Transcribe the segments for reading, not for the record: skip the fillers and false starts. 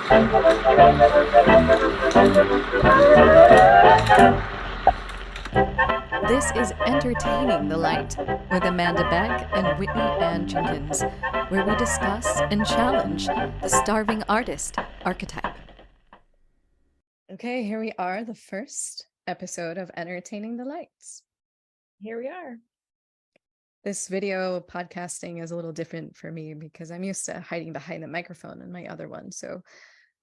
This is Entertaining the Light with Amanda Beck and Whitney Ann Jenkins, where we discuss and challenge the starving artist archetype. Okay, here we are, the first episode of Entertaining the Lights. Here we are. This video podcasting is a little different for me because I'm used to hiding behind the microphone in my other one. So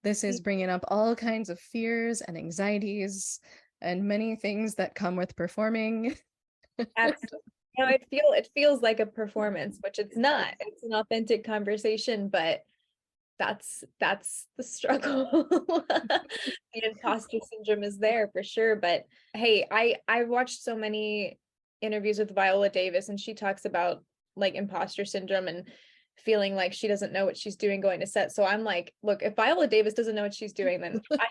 this is bringing up all kinds of fears and anxieties and many things that come with performing. Absolutely. It feels like a performance, which it's not. It's an authentic conversation, but that's the struggle. The imposter syndrome is there for sure. But hey, I watched so many interviews with Viola Davis, and she talks about like imposter syndrome and feeling like she doesn't know what she's doing going to set. So I'm like, look, if Viola Davis doesn't know what she's doing, then I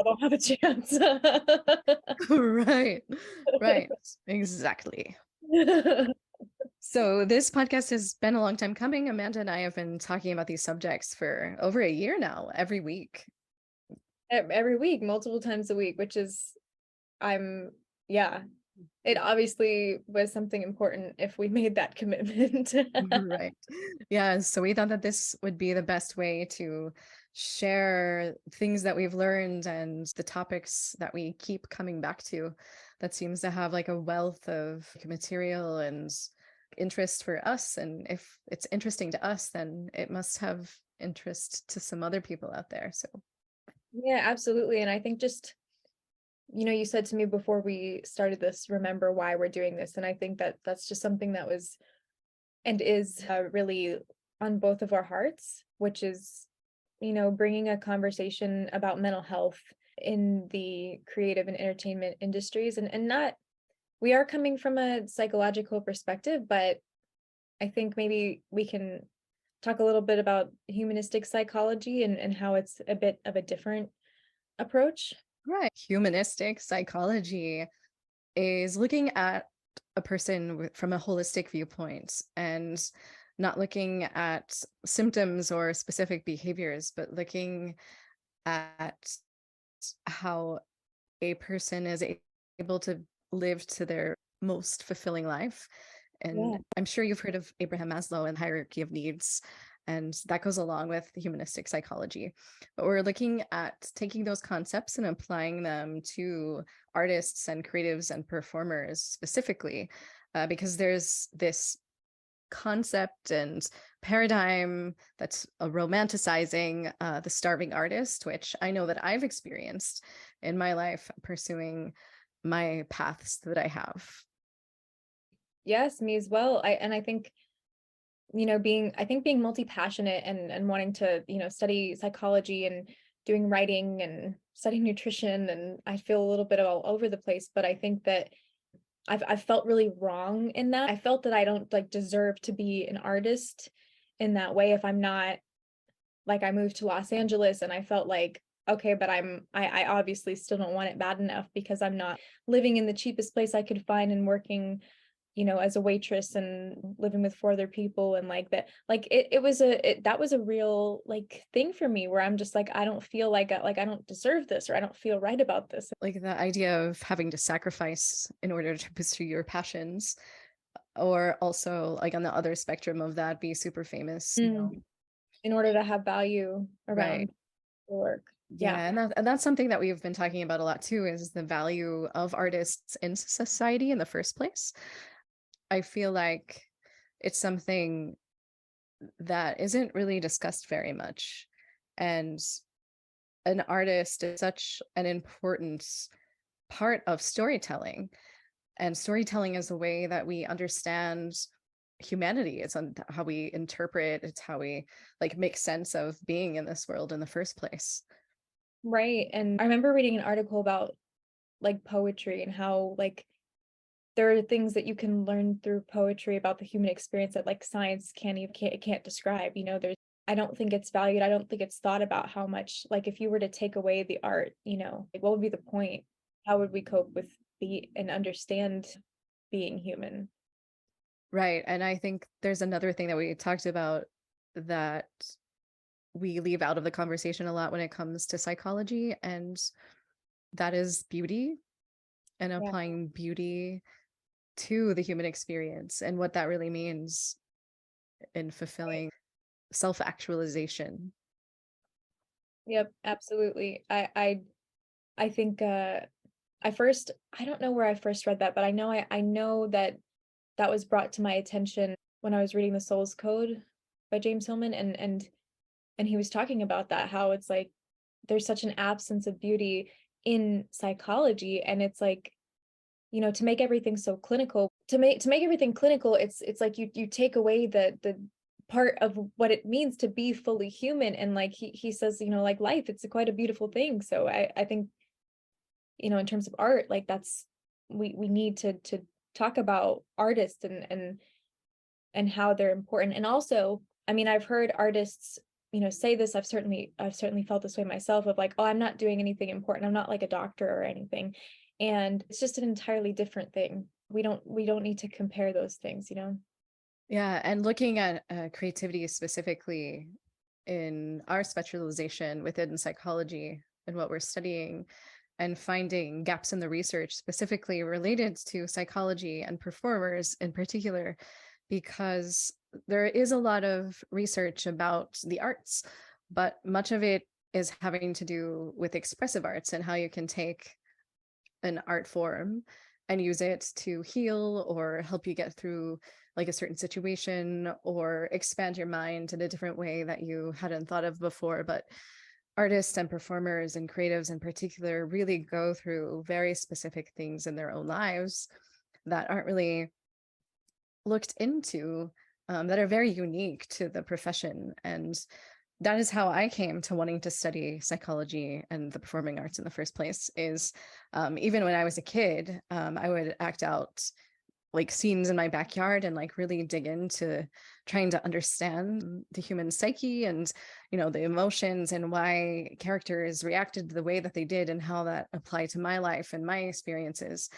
don't have a chance. Right, exactly. So this podcast has been a long time coming. Amanda and I have been talking about these subjects for over a year now, every week. Every week, multiple times a week, which is, it obviously was something important if we made that commitment. Right. Yeah. So we thought that this would be the best way to share things that we've learned and the topics that we keep coming back to that seems to have like a wealth of material and interest for us. And if it's interesting to us, then it must have interest to some other people out there. So Yeah, absolutely. And I think just, you said to me before we started this, remember why we're doing this. And I think that that's just something that was and is really on both of our hearts, which is, bringing a conversation about mental health in the creative and entertainment industries, and not, we are coming from a psychological perspective, but I think maybe we can talk a little bit about humanistic psychology and how it's a bit of a different approach. right. Humanistic psychology is looking at a person from a holistic viewpoint and not looking at symptoms or specific behaviors, but looking at how a person is able to live to their most fulfilling life. And Yeah. I'm sure you've heard of Abraham Maslow and hierarchy of needs, and that goes along with humanistic psychology. But we're looking at taking those concepts and applying them to artists and creatives and performers specifically, because there's this concept and paradigm that's romanticizing the starving artist, which I know that I've experienced in my life pursuing my paths that I have. Yes, me as well. I think, being multi-passionate and wanting to, study psychology and doing writing and studying nutrition, and I feel a little bit all over the place, but I think that I've felt really wrong in that. I felt that I don't like deserve to be an artist in that way if I'm not, like, I moved to Los Angeles and I felt like, okay, but I obviously still don't want it bad enough because I'm not living in the cheapest place I could find and working, as a waitress and living with four other people, and like that, like that was a real like thing for me where I'm just like, I don't feel like I don't deserve this, or I don't feel right about this. Like the idea of having to sacrifice in order to pursue your passions, or also like on the other spectrum of that, be super famous, In order to have value right? around the work. Yeah. Yeah, and that's something that we've been talking about a lot too, is the value of artists in society in the first place. I feel like it's something that isn't really discussed very much. And an artist is such an important part of storytelling. And storytelling is a way that we understand humanity. It's on how we interpret, it's how we like make sense of being in this world in the first place. Right. And I remember reading an article about like poetry and how like there are things that you can learn through poetry about the human experience that like science can't describe. There's, I don't think it's valued. I don't think it's thought about how much, like, if you were to take away the art, like, what would be the point? How would we cope with and understand being human? Right. And I think there's another thing that we talked about that we leave out of the conversation a lot when it comes to psychology, and that is beauty, and Yeah. applying beauty to the human experience and what that really means in fulfilling self-actualization. Yep, absolutely. I think I don't know where I first read that, but I know that that was brought to my attention when I was reading The Soul's Code by James Hillman, and he was talking about that, how it's like there's such an absence of beauty in psychology, and it's like, to make everything so clinical, to make everything clinical, it's like you take away the part of what it means to be fully human. And like he says, like life, it's quite a beautiful thing. So I think, in terms of art, like that's, we need to talk about artists and how they're important. And also, I mean, I've heard artists, say this. I've certainly felt this way myself, of like, oh, I'm not doing anything important, I'm not like a doctor or anything. And it's just an entirely different thing. We don't need to compare those things. Yeah, and looking at creativity specifically in our specialization within psychology and what we're studying, and finding gaps in the research specifically related to psychology and performers in particular, because there is a lot of research about the arts, but much of it is having to do with expressive arts and how you can take an art form and use it to heal or help you get through like a certain situation, or expand your mind in a different way that you hadn't thought of before. But artists and performers and creatives in particular really go through very specific things in their own lives that aren't really looked into, that are very unique to the profession. And that is how I came to wanting to study psychology and the performing arts in the first place. Is even when I was a kid, I would act out like scenes in my backyard and like really dig into trying to understand the human psyche and the emotions and why characters reacted the way that they did and how that applied to my life and my experiences.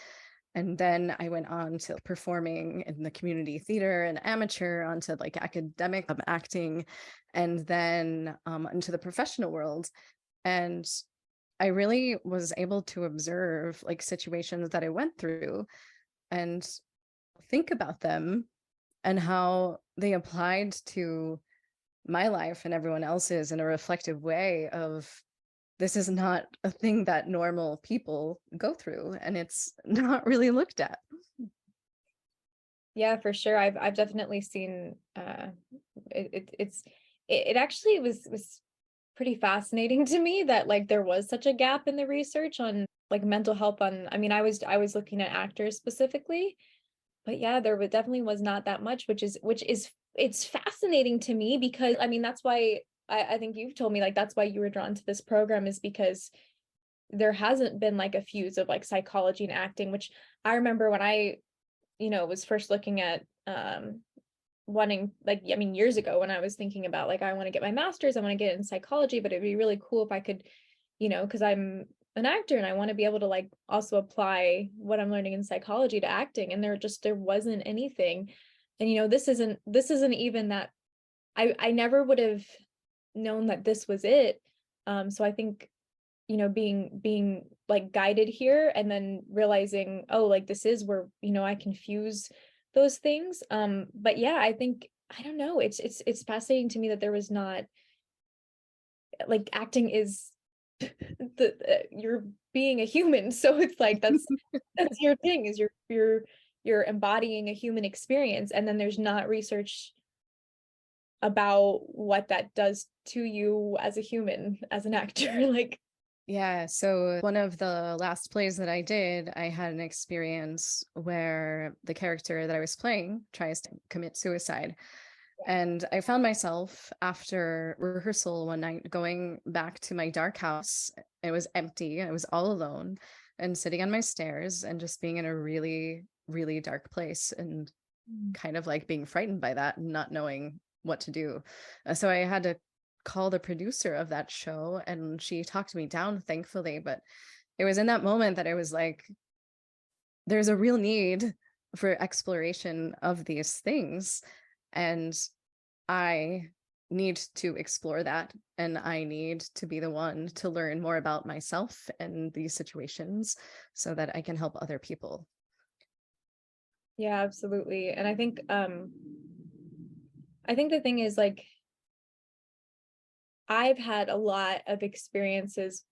And then I went on to performing in the community theater and amateur, onto like academic acting, and then into the professional world. And I really was able to observe like situations that I went through and think about them and how they applied to my life and everyone else's in a reflective way of, this is not a thing that normal people go through, and it's not really looked at. Yeah, for sure. I've definitely seen it actually was pretty fascinating to me that like there was such a gap in the research on like mental health. On, I mean, I was looking at actors specifically, but yeah, definitely was not that much, which is it's fascinating to me, because I mean that's why I think you've told me like that's why you were drawn to this program, is because there hasn't been like a fuse of like psychology and acting. Which I remember when I was first looking at wanting, like, I mean, years ago, when I was thinking about like, I want to get my master's, I want to get in psychology, but it'd be really cool if I could, because I'm an actor and I want to be able to like also apply what I'm learning in psychology to acting. And there wasn't anything. And this isn't even that. I never would have known that this was it. So I think, being like guided here, and then realizing, oh, like this is where, I can fuse those things. But yeah, I think, I don't know, it's fascinating to me that there was not, like, acting is you're being a human. So it's like that's your thing, is you're embodying a human experience, and then there's not research about what that does to you as a human, as an actor. Like, Yeah, so one of the last plays that I did, I had an experience where the character that I was playing tries to commit suicide. And I found myself after rehearsal one night going back to my dark house. It was empty, I was all alone, and sitting on my stairs and just being in a really, really dark place, and kind of like being frightened by that and not knowing what to do. So I had to call the producer of that show, and she talked me down, thankfully. But it was in that moment that I was like, there's a real need for exploration of these things. And I need to explore that, and I need to be the one to learn more about myself and these situations so that I can help other people. Yeah, absolutely. And I think the thing is, like, I've had a lot of experiences,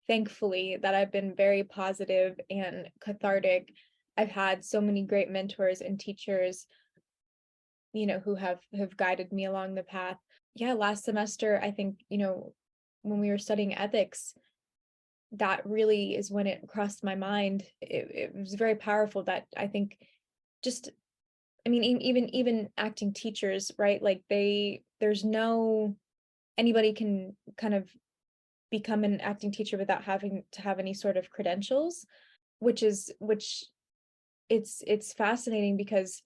thankfully, that have been very positive and cathartic. I've had so many great mentors and teachers, who have guided me along the path. Yeah, last semester, I think, when we were studying ethics, that really is when it crossed my mind. It was very powerful that I think just, I mean, even acting teachers, right? Like there's no, anybody can kind of become an acting teacher without having to have any sort of credentials, which it's fascinating because,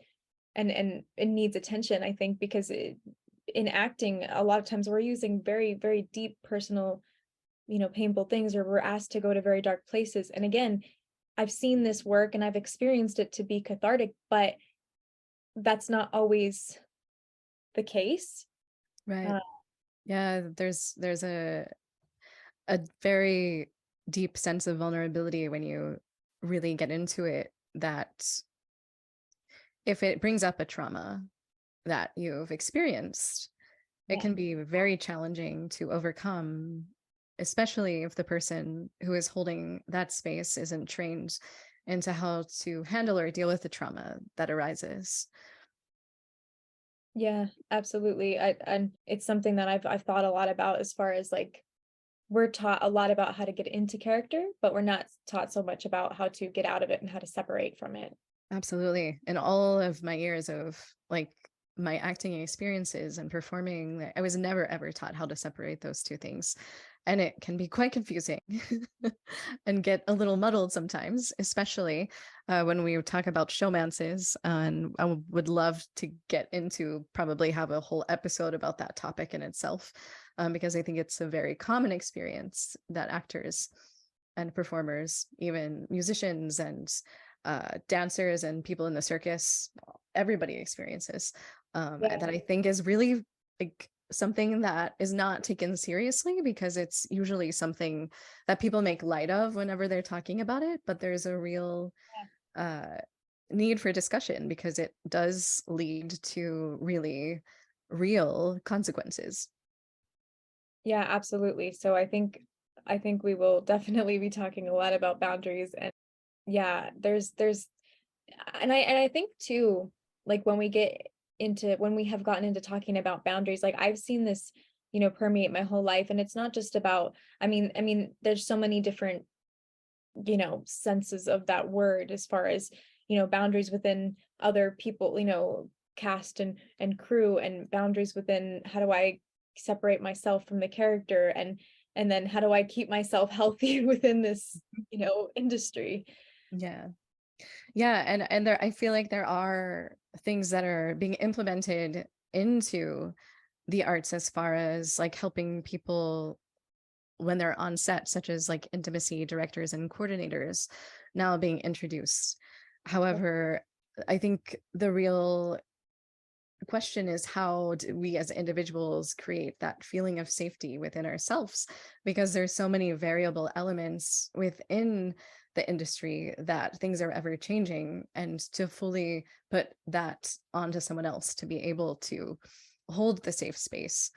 and it needs attention, I think, because in acting, a lot of times we're using very, very deep personal, painful things, or we're asked to go to very dark places. And again, I've seen this work and I've experienced it to be cathartic, but that's not always the case. Right. Uh, Yeah, there's a very deep sense of vulnerability when you really get into it, that if it brings up a trauma that you've experienced, it yeah. can be very challenging to overcome, especially if the person who is holding that space isn't trained into how to handle or deal with the trauma that arises. Yeah, absolutely. And it's something that I've thought a lot about, as far as like, we're taught a lot about how to get into character, but we're not taught so much about how to get out of it and how to separate from it. Absolutely. In all of my years of like my acting experiences and performing, like, I was never ever taught how to separate those two things. And it can be quite confusing and get a little muddled sometimes, especially when we talk about showmances. And I would love to get into, probably have a whole episode about that topic in itself, because I think it's a very common experience that actors and performers, even musicians and dancers and people in the circus, everybody experiences, Yeah. that I think is really like something that is not taken seriously, because it's usually something that people make light of whenever they're talking about it. But there's a real uh, need for discussion, because it does lead to really real consequences. Yeah, absolutely. So I think we will definitely be talking a lot about boundaries. And yeah, there's and I think too, like when we have gotten into talking about boundaries, like I've seen this, permeate my whole life. And it's not just about, I mean, there's so many different, senses of that word, as far as, boundaries within other people, cast and crew, and boundaries within, how do I separate myself from the character, and then how do I keep myself healthy within this, industry. Yeah. Yeah, and there, I feel like there are things that are being implemented into the arts as far as like helping people when they're on set, such as like intimacy directors and coordinators now being introduced. However, I think the real question is, how do we as individuals create that feeling of safety within ourselves, because there's so many variable elements within the industry that things are ever changing, and to fully put that onto someone else to be able to hold the safe space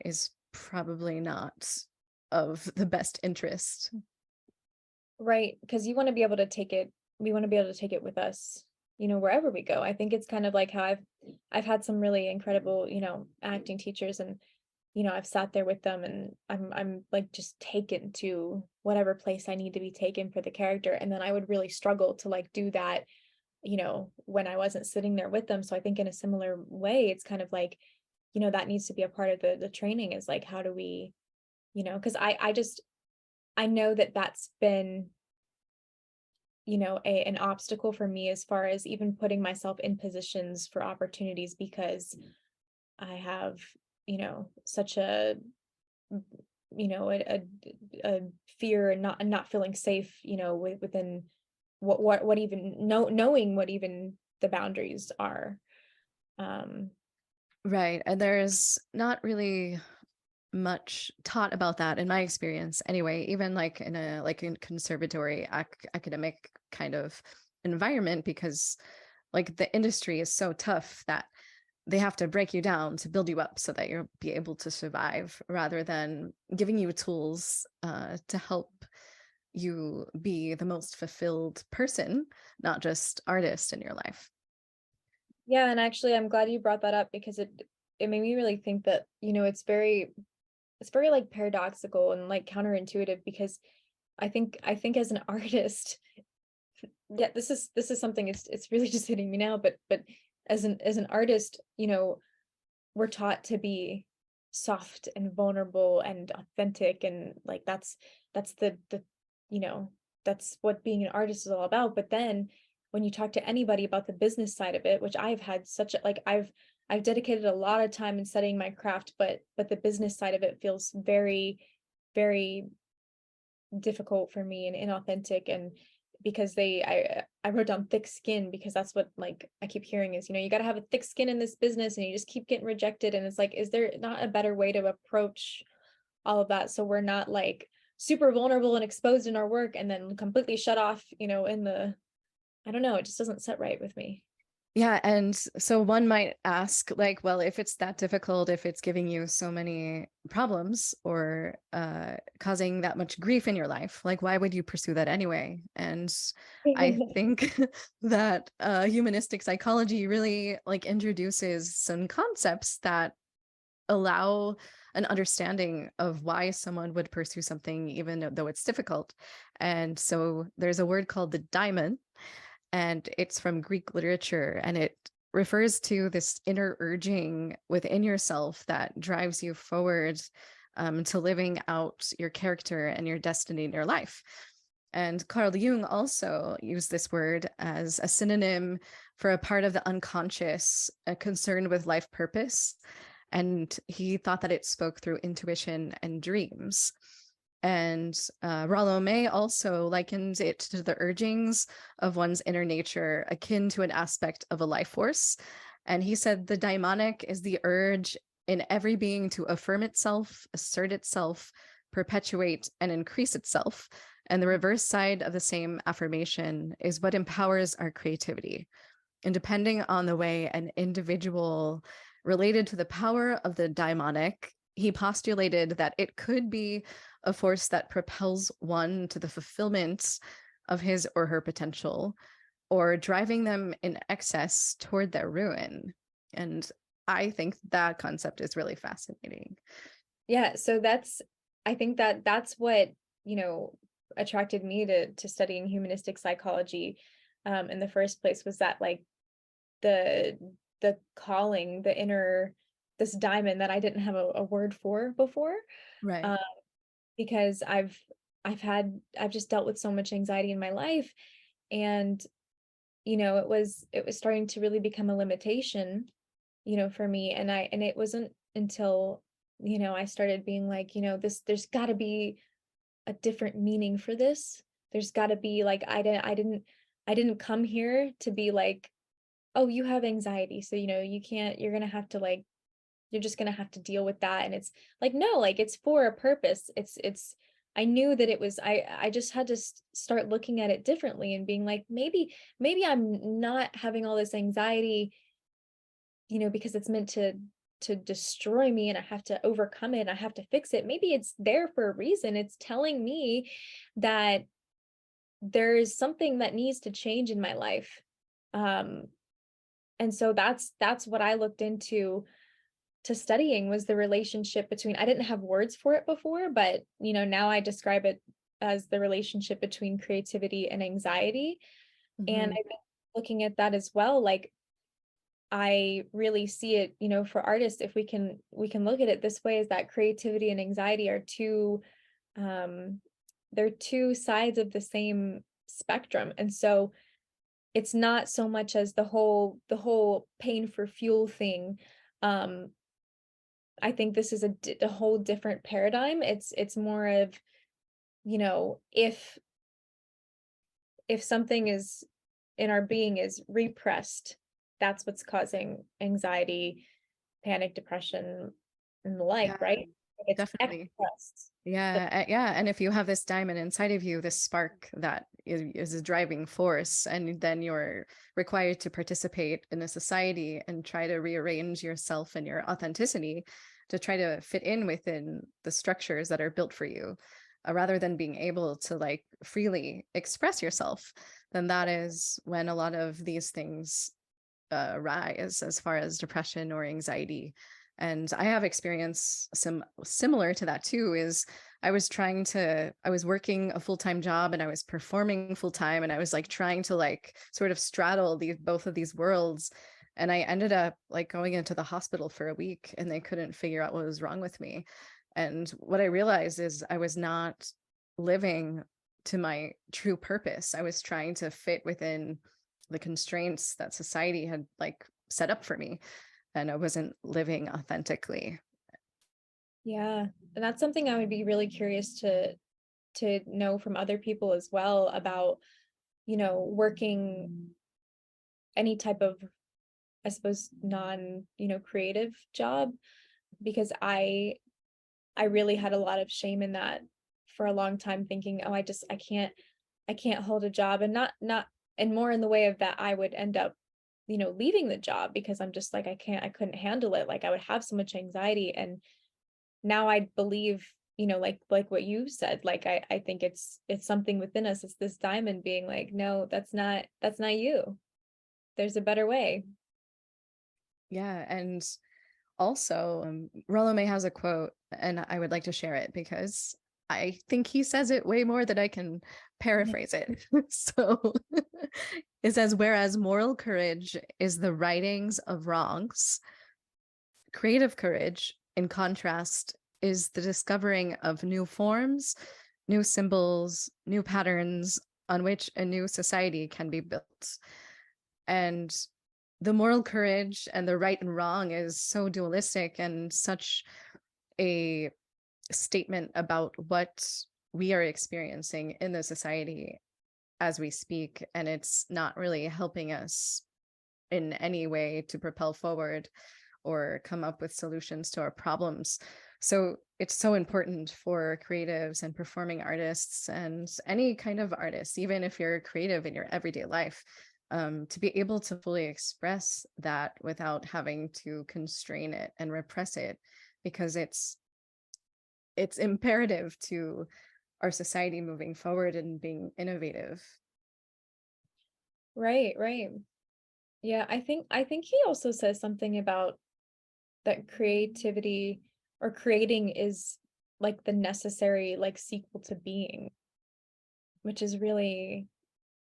is probably not of the best interest. Right, because you want to be able to take it, we want to be able to take it with us, wherever we go. I think it's kind of like how I've had some really incredible, acting teachers, and I've sat there with them, and I'm like just taken to whatever place I need to be taken for the character. And then I would really struggle to like do that, when I wasn't sitting there with them. So I think in a similar way, it's kind of like, that needs to be a part of the training, is like, how do we, because I know that that's been, an obstacle for me, as far as even putting myself in positions for opportunities, because I have, such a, a fear, and not feeling safe, within what even knowing what even the boundaries are. Um, Right. And there's not really much taught about that in my experience anyway, even like in a conservatory academic kind of environment, because like the industry is so tough that they have to break you down to build you up so that you'll be able to survive, rather than giving you tools to help you be the most fulfilled person, not just artist in your life. Yeah, and actually I'm glad you brought that up because it made me really think that, it's very like paradoxical and like counterintuitive because I think as an artist, yeah, this is something it's really just hitting me now, but as an artist, we're taught to be soft and vulnerable and authentic, and like that's the you know that's what being an artist is all about. But then when you talk to anybody about the business side of it, which I've had such a like I've dedicated a lot of time in studying my craft, but the business side of it feels very, very difficult for me and inauthentic. And because I wrote down thick skin because that's what like I keep hearing is, you got to have a thick skin in this business and you just keep getting rejected. And it's like, is there not a better way to approach all of that so we're not like super vulnerable and exposed in our work and then completely shut off, in the, I don't know, it just doesn't sit right with me. Yeah, and so one might ask, like, well, if it's that difficult, if it's giving you so many problems or causing that much grief in your life, like, why would you pursue that anyway? And I think that humanistic psychology really like introduces some concepts that allow an understanding of why someone would pursue something even though it's difficult. And so there's a word called the daimon, and it's from Greek literature, and it refers to this inner urging within yourself that drives you forward to living out your character and your destiny in your life. And Carl Jung also used this word as a synonym for a part of the unconscious, concerned with life purpose. And he thought that it spoke through intuition and dreams. And Rollo May also likens it to the urgings of one's inner nature, akin to an aspect of a life force. And he said the daimonic is the urge in every being to affirm itself, assert itself, perpetuate, and increase itself. And the reverse side of the same affirmation is what empowers our creativity. And depending on the way an individual related to the power of the daimonic, he postulated that it could be a force that propels one to the fulfillment of his or her potential, or driving them in excess toward their ruin. And I think that concept is really fascinating. Yeah, so I think that's what, attracted me to studying humanistic psychology in the first place, was that like the the calling, the inner, this diamond that I didn't have a word for before. Right. Um, because I've just dealt with so much anxiety in my life, and it was starting to really become a limitation, for me. And it wasn't until, I started being like, there's got to be a different meaning for this. There's got to be like, I didn't come here to be like, oh, you have anxiety, so you can't, you're just gonna have to deal with that. And it's like, no, like it's for a purpose. It's I knew that it was, I just had to start looking at it differently and being like, maybe I'm not having all this anxiety, because it's meant to destroy me and I have to overcome it and I have to fix it. Maybe it's there for a reason. It's telling me that there is something that needs to change in my life. Um, and so that's what I looked into to studying, was the relationship between, I didn't have words for it before, but now I describe it as the relationship between creativity and anxiety. And Mhm. I've been looking at that as well. Like I really see it, for artists, if we can look at it this way, is that creativity and anxiety are um they're two sides of the same spectrum. And so it's not so much as the whole pain for fuel thing. um I think this is a whole different paradigm. It's more of, if something is in our being is repressed, that's what's causing anxiety. panic, depression, and the Yeah, like, right? Like it's definitely. expressed. Yeah, and if you have this diamond inside of you, this spark that is a driving force, and then you're required to participate in a society and try to rearrange yourself and your authenticity to try to fit in within the structures that are built for you, rather than being able to like freely express yourself, then that is when a lot of these things rise as far as depression or anxiety. And I have experience similar to that too. Is I was working a full-time job and I was performing full-time, and I was like trying to like sort of straddle these both of these worlds. And I ended up like going into the hospital for a week, and they couldn't figure out what was wrong with me. And what I realized is I was not living to my true purpose. I was trying to fit within the constraints that society had like set up for me, and I wasn't living authentically. Yeah. And that's something I would be really curious to know from other people as well about, working any type of, I suppose, non, creative job, because I really had a lot of shame in that for a long time, thinking, oh, I can't hold a job, and not and more in the way of that I would end up, leaving the job because I'm just like, I couldn't handle it. Like I would have so much anxiety. And now I believe, like what you said, like I think it's something within us. It's this diamond being like, no, that's not you. There's a better way. Yeah, and also Rollo May has a quote, and I would like to share it because I think he says it way more than I can paraphrase it. So it says, whereas moral courage is the rightings of wrongs, creative courage, in contrast, is the discovering of new forms, new symbols, new patterns on which a new society can be built. And the moral courage and the right and wrong is so dualistic and such a statement about what we are experiencing in the society as we speak. And it's not really helping us in any way to propel forward or come up with solutions to our problems. So it's so important for creatives and performing artists and any kind of artist, even if you're creative in your everyday life, to be able to fully express that without having to constrain it and repress it, because it's imperative to our society moving forward and being innovative. Right, right. Yeah, I think he also says something about that creativity or creating is like the necessary like sequel to being, which is really,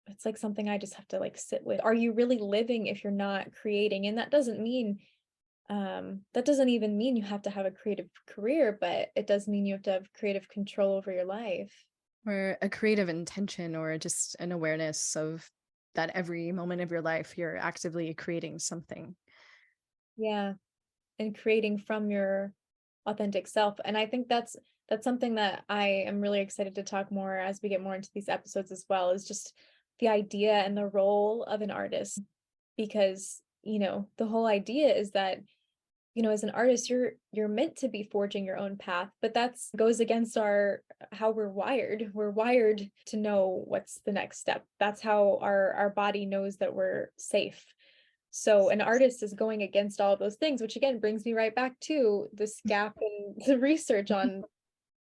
it's like something I just have to like sit with. Are you really living if you're not creating? And that doesn't even mean you have to have a creative career, but it does mean you have to have creative control over your life. Or a creative intention, or just an awareness of that every moment of your life you're actively creating something. Yeah. And creating from your authentic self. And I think that's something that I am really excited to talk more as we get more into these episodes as well, is just the idea and the role of an artist. Because, the whole idea is that, as an artist, you're meant to be forging your own path, but that's goes against our how we're wired. We're wired to know what's the next step. That's how our body knows that we're safe. So an artist is going against all of those things, which again brings me right back to this gap in the research on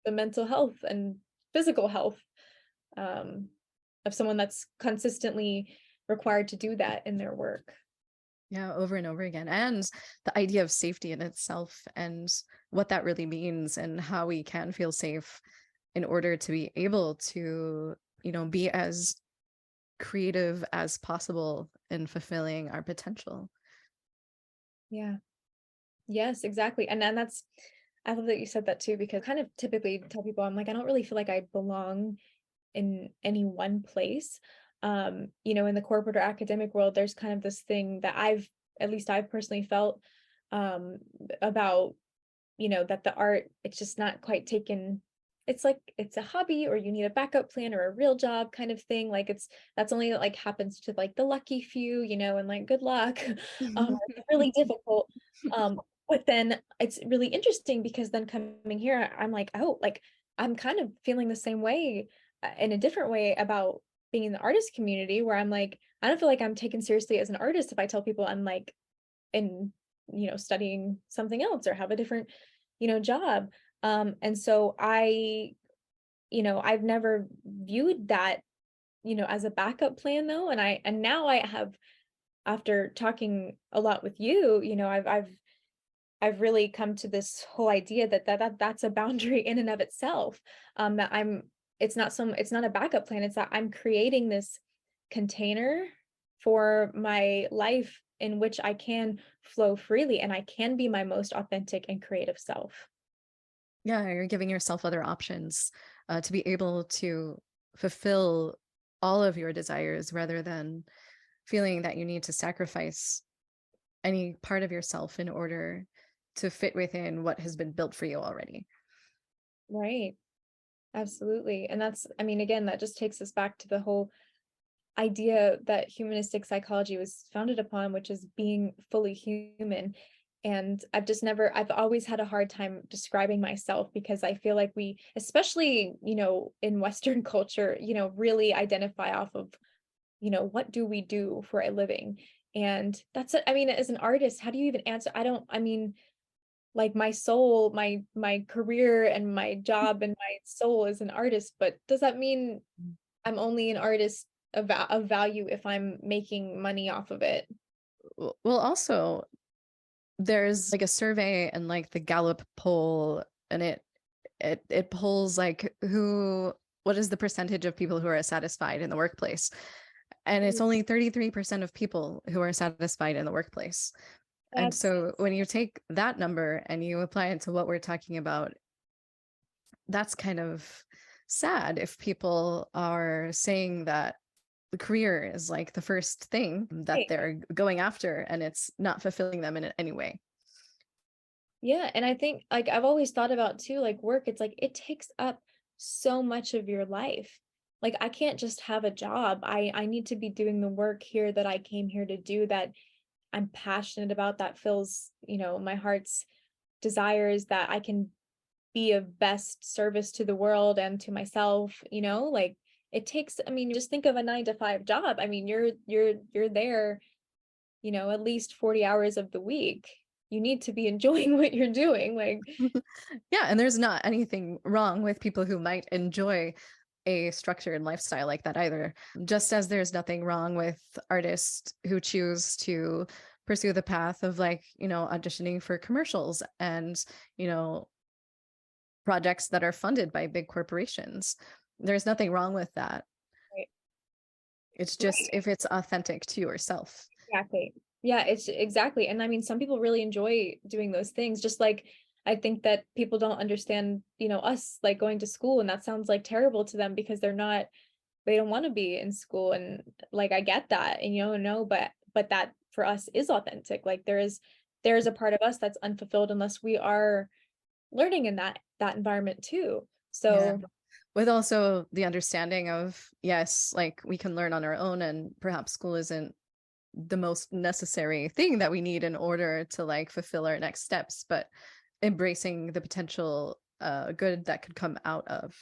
the mental health and physical health, um, of someone that's consistently required to do that in their work. Yeah, over and over again. And the idea of safety in itself, and what that really means, and how we can feel safe in order to be able to, be as creative as possible in fulfilling our potential. Yeah. Yes, exactly. And then I love that you said that too, because I kind of typically tell people, I'm like, I don't really feel like I belong in any one place. In the corporate or academic world, there's kind of this thing that at least I've personally felt, um, about, that the art, it's just not quite taken. It's like it's a hobby, or you need a backup plan, or a real job kind of thing. Like that's only like happens to like the lucky few, and like good luck. It's really difficult. Um, But then it's really interesting because then coming here, I'm like, oh, like I'm kind of feeling the same way in a different way about being in the artist community, where I'm like, I don't feel like I'm taken seriously as an artist if I tell people I'm like in, studying something else or have a different, job. And so I've never viewed that, as a backup plan though. And now I have, after talking a lot with you, I've really come to this whole idea that's a boundary in and of itself. That it's not a backup plan. It's that I'm creating this container for my life in which I can flow freely and I can be my most authentic and creative self. Yeah, you're giving yourself other options to be able to fulfill all of your desires rather than feeling that you need to sacrifice any part of yourself in order to fit within what has been built for you already. Right. Absolutely. And that's, I mean, again, that just takes us back to the whole idea that humanistic psychology was founded upon, which is being fully human. And I've always had a hard time describing myself because I feel like we, especially, in Western culture, really identify off of, what do we do for a living? And that's it. I mean, as an artist, how do you even answer? I mean, like my soul, my career and my job and my soul is an artist, but does that mean I'm only an artist of value if I'm making money off of it? Well, also, there's like a survey and like the Gallup poll, and it polls like what is the percentage of people who are satisfied in the workplace? And it's only 33% of people who are satisfied in the workplace. And That's so when you take that number and you apply it to what we're talking about, that's kind of sad if people are saying that the career is like the first thing that right. they're going after and it's not fulfilling them in any way. Yeah, and I think like I've always thought about too, like work, it's like it takes up so much of your life. Like I can't just have a job. I need to be doing the work here that I came here to do, that I'm passionate about, that fills, my heart's desires, that I can be of best service to the world and to myself, like it takes, I mean, just think of a 9 to 5 job. I mean, you're there, at least 40 hours of the week. You need to be enjoying what you're doing. Like, Yeah, and there's not anything wrong with people who might enjoy a structured lifestyle like that either. Just as there's nothing wrong with artists who choose to pursue the path of like, auditioning for commercials and, projects that are funded by big corporations. There's nothing wrong with that. right. It's just if it's authentic to yourself. Exactly. Yeah, it's exactly. And I mean, some people really enjoy doing those things. Just like I think that people don't understand, us like going to school, and that sounds like terrible to them because they don't want to be in school. And like I get that, and no, but that for us is authentic. Like there is a part of us that's unfulfilled unless we are learning in that environment too. Yeah. So With also the understanding of, yes, like we can learn on our own and perhaps school isn't the most necessary thing that we need in order to like fulfill our next steps, but embracing the potential good that could come out of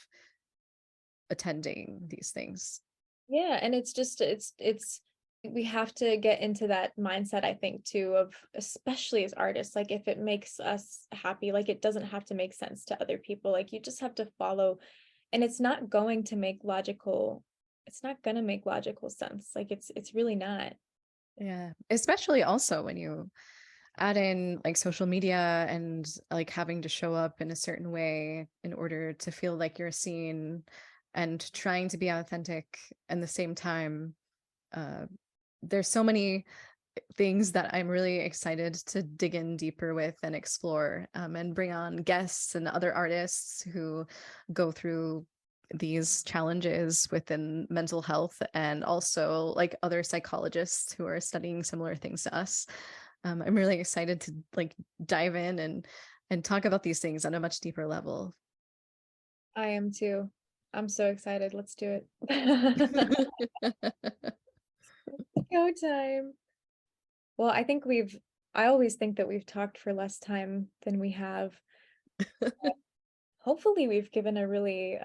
attending these things. yeah, and it's just it's we have to get into that mindset, I think, too, of especially as artists, like if it makes us happy, like it doesn't have to make sense to other people. Like you just have to follow, and it's not gonna make logical sense. Like it's really not. Yeah, especially also when you add in like social media and like having to show up in a certain way in order to feel like you're seen and trying to be authentic and the same time. uh, there's so many things that I'm really excited to dig in deeper with and explore, and bring on guests and other artists who go through these challenges within mental health, and also like other psychologists who are studying similar things to us. I'm really excited to like dive in and talk about these things on a much deeper level. I am too. I'm so excited. Let's do it. Go time. Well, I think we've I always think that we've talked for less time than we have. Hopefully we've given a really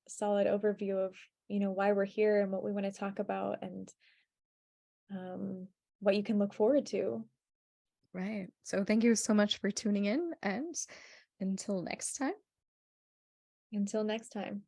solid overview of, why we're here and what we want to talk about, and what you can look forward to. Right. So thank you so much for tuning in, and until next time. Until next time.